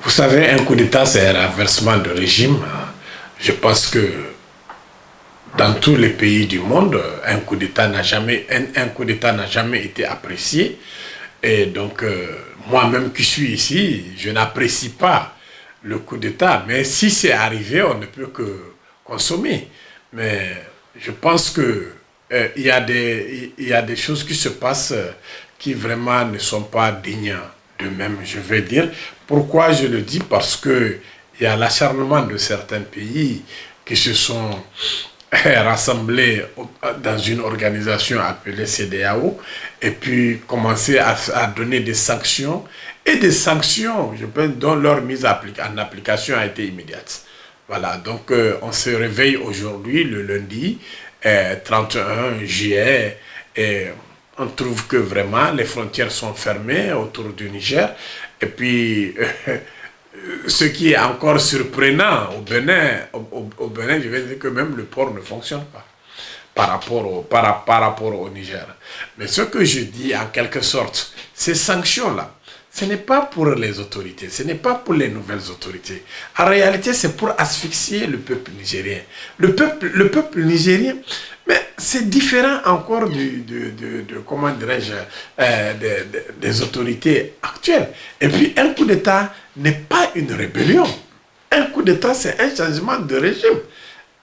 Vous savez, un coup d'État, c'est un renversement de régime. Je pense que dans tous les pays du monde, un coup d'État un coup d'État n'a jamais été apprécié. Et donc, moi-même qui suis ici, je n'apprécie pas le coup d'État. Mais si c'est arrivé, on ne peut que consommer. Mais je pense que il y a des choses qui se passent qui vraiment ne sont pas dignes d'eux-mêmes, je vais dire. Pourquoi je le dis? Parce que il y a l'acharnement de certains pays qui se sont rassemblés dans une organisation appelée CEDEAO et puis commencer à donner des sanctions et des sanctions, je pense, dont leur mise en application a été immédiate. Voilà, donc on se réveille aujourd'hui, le lundi 31 juillet, et on trouve que vraiment les frontières sont fermées autour du Niger. Et puis, ce qui est encore surprenant au Bénin, je vais dire que même le port ne fonctionne pas par rapport au Niger. Mais ce que je dis en quelque sorte, ces sanctions-là, ce n'est pas pour les autorités, ce n'est pas pour les nouvelles autorités. En réalité, c'est pour asphyxier le peuple nigérien. Le peuple nigérien, mais c'est différent encore comment dirais-je, des autorités actuelles. Et puis, un coup d'État n'est pas une rébellion. Un coup d'État, c'est un changement de régime.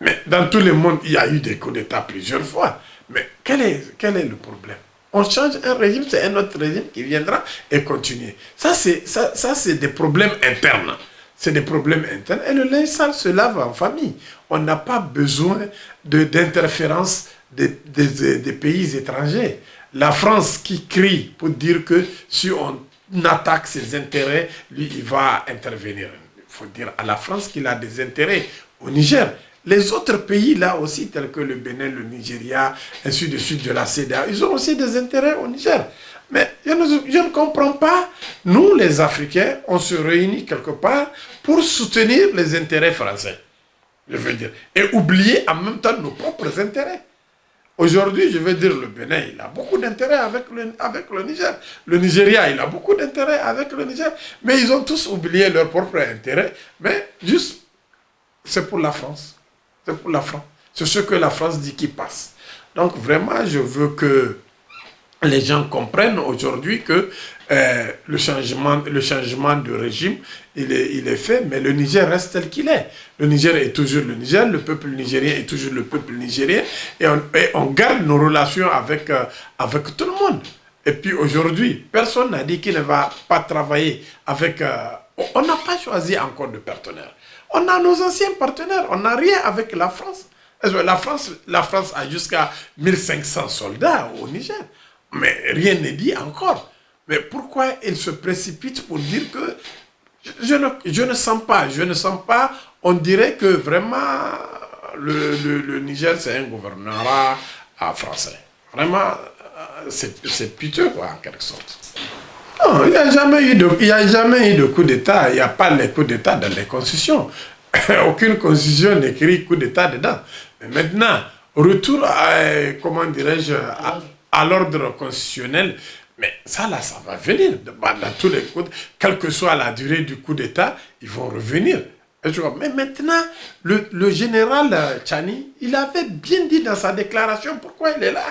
Mais dans tout le monde, il y a eu des coups d'État plusieurs fois. Mais quel est le problème? On change un régime, c'est un autre régime qui viendra et continue. Ça, c'est des problèmes internes. C'est des problèmes internes. Et le linge sale se lave en famille. On n'a pas besoin d'interférence des pays étrangers. La France qui crie pour dire que si on attaque ses intérêts, lui, il va intervenir. Il faut dire à la France qu'il a des intérêts au Niger. Les autres pays là aussi, tels que le Bénin, le Nigeria, ainsi de suite de la CEDEAO, ils ont aussi des intérêts au Niger. Mais je ne comprends pas, nous les Africains, on se réunit quelque part pour soutenir les intérêts français, je veux dire, et oublier en même temps nos propres intérêts. Aujourd'hui, je veux dire, le Bénin, il a beaucoup d'intérêt avec le Niger. Le Nigeria, il a beaucoup d'intérêt avec le Niger. Mais ils ont tous oublié leur propre intérêt. Mais juste, c'est pour la France. C'est pour la France. C'est ce que la France dit qui passe. Donc vraiment, je veux que les gens comprennent aujourd'hui que le changement de régime, il est fait, mais le Niger reste tel qu'il est. Le Niger est toujours le Niger, le peuple nigérien est toujours le peuple nigérien, et on garde nos relations avec tout le monde. Et puis aujourd'hui, personne n'a dit qu'il ne va pas travailler avec... on n'a pas choisi encore de partenaire. On a nos anciens partenaires, on n'a rien avec la France. La France a jusqu'à 1500 soldats au Niger. Mais rien n'est dit encore. Mais pourquoi il se précipite pour dire que je ne sens pas, on dirait que vraiment le Niger c'est un gouvernorat français. Vraiment, c'est piteux quoi, en quelque sorte. Non, il n'y a jamais eu de coup d'État. Il n'y a pas les coups d'État dans les constitutions. Aucune constitution n'écrit coup d'État dedans. Mais maintenant, retour comment dirais-je, à l'ordre constitutionnel, mais ça là, ça va venir. Dans tous les coups, quelle que soit la durée du coup d'État, ils vont revenir. Mais maintenant, le général Tchani, il avait bien dit dans sa déclaration pourquoi il est là.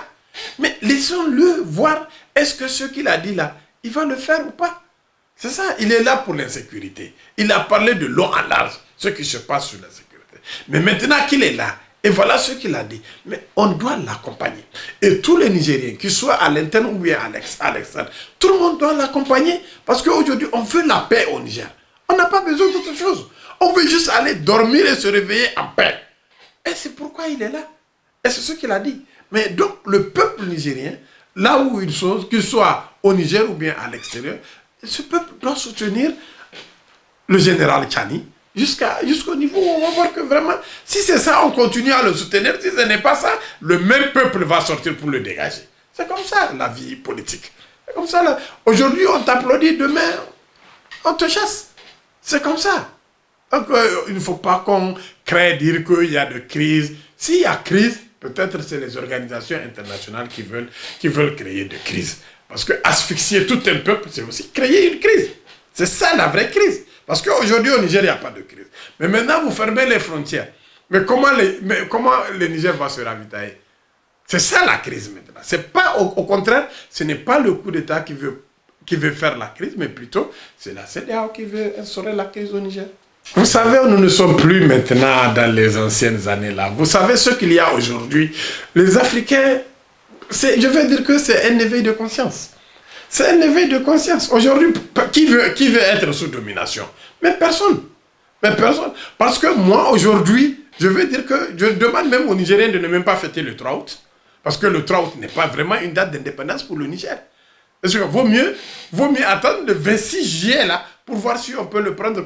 Mais laissons-le voir, est-ce que ce qu'il a dit là, il va le faire ou pas? C'est ça, il est là pour l'insécurité. Il a parlé de long en large, ce qui se passe sur la sécurité. Mais maintenant qu'il est là, et voilà ce qu'il a dit, mais on doit l'accompagner. Et tous les Nigériens, qu'ils soient à l'interne ou bien à l'externe, tout le monde doit l'accompagner, parce qu'aujourd'hui, on veut la paix au Niger. On n'a pas besoin d'autre chose. On veut juste aller dormir et se réveiller en paix. Et c'est pourquoi il est là. Et c'est ce qu'il a dit. Mais donc, le peuple nigérien, là où ils sont, qu'ils soient au Niger ou bien à l'extérieur, ce peuple doit soutenir le général Tchani jusqu'au niveau où on va voir que vraiment, si c'est ça, on continue à le soutenir. Si ce n'est pas ça, le même peuple va sortir pour le dégager. C'est comme ça la vie politique. C'est comme ça. Aujourd'hui, on t'applaudit, demain, on te chasse. C'est comme ça. Donc, il ne faut pas qu'on crée dire qu'il y a de crise. S'il y a crise, peut-être c'est les organisations internationales qui veulent créer de crise. Parce que asphyxier tout un peuple, c'est aussi créer une crise. C'est ça la vraie crise. Parce qu'aujourd'hui, au Niger, il n'y a pas de crise. Mais maintenant, vous fermez les frontières. Mais comment le Niger va se ravitailler? C'est ça la crise maintenant. C'est pas, au contraire, ce n'est pas le coup d'État qui veut faire la crise, mais plutôt, c'est la CEDEAO qui veut instaurer la crise au Niger. Vous savez, nous ne sommes plus maintenant dans les anciennes années là. Vous savez ce qu'il y a aujourd'hui. Les Africains, je veux dire que c'est un éveil de conscience. C'est un éveil de conscience. Aujourd'hui, qui veut être sous domination? Mais personne. Mais personne. Parce que moi, aujourd'hui, je veux dire que je demande même aux Nigériens de ne même pas fêter le 3 août. Parce que le 3 août n'est pas vraiment une date d'indépendance pour le Niger. Parce que vaut mieux attendre le 26 juillet là, pour voir si on peut le prendre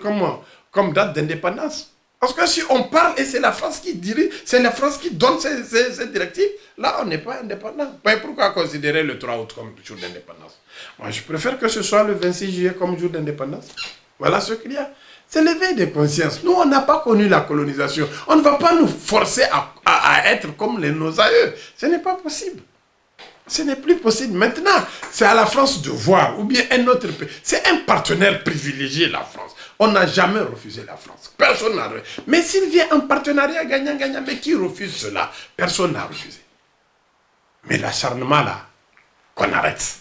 comme date d'indépendance. Parce que si on parle et c'est la France qui dirige, c'est la France qui donne ces directives, là on n'est pas indépendant. Mais pourquoi considérer le 3 août comme jour d'indépendance? Moi je préfère que ce soit le 26 juillet comme jour d'indépendance. Voilà ce qu'il y a. C'est l'éveil de conscience. Nous, on n'a pas connu la colonisation. On ne va pas nous forcer à être comme nos aïeux. Ce n'est pas possible. Ce n'est plus possible. Maintenant, c'est à la France de voir, ou bien un autre pays. C'est un partenaire privilégié, la France. On n'a jamais refusé la France. Personne n'a refusé. Mais s'il vient en partenariat gagnant-gagnant, mais qui refuse cela? Personne n'a refusé. Mais l'acharnement là, qu'on arrête.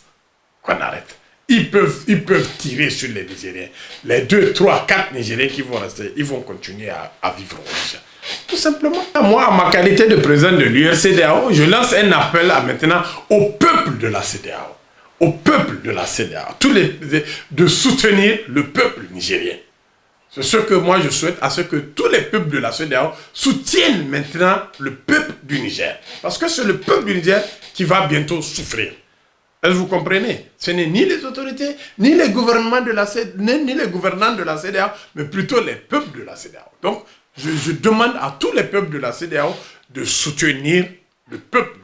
Qu'on arrête. Ils peuvent tirer sur les Nigériens. Les 2, 3, 4 Nigériens qui vont rester, ils vont continuer à vivre au Niger. Tout simplement. Moi, en ma qualité de président de l'URCDAO, je lance un appel maintenant au peuple de la CEDEAO. Au peuple de la CEDEAO. De soutenir le peuple nigérien. C'est ce que moi je souhaite, à ce que tous les peuples de la CEDEAO soutiennent maintenant le peuple du Niger. Parce que c'est le peuple du Niger qui va bientôt souffrir. Est-ce que vous comprenez? Ce n'est ni les autorités, ni les gouvernements de la ni les gouvernants de la CEDEAO, mais plutôt les peuples de la CEDEAO. Donc, je demande à tous les peuples de la CEDEAO de soutenir le peuple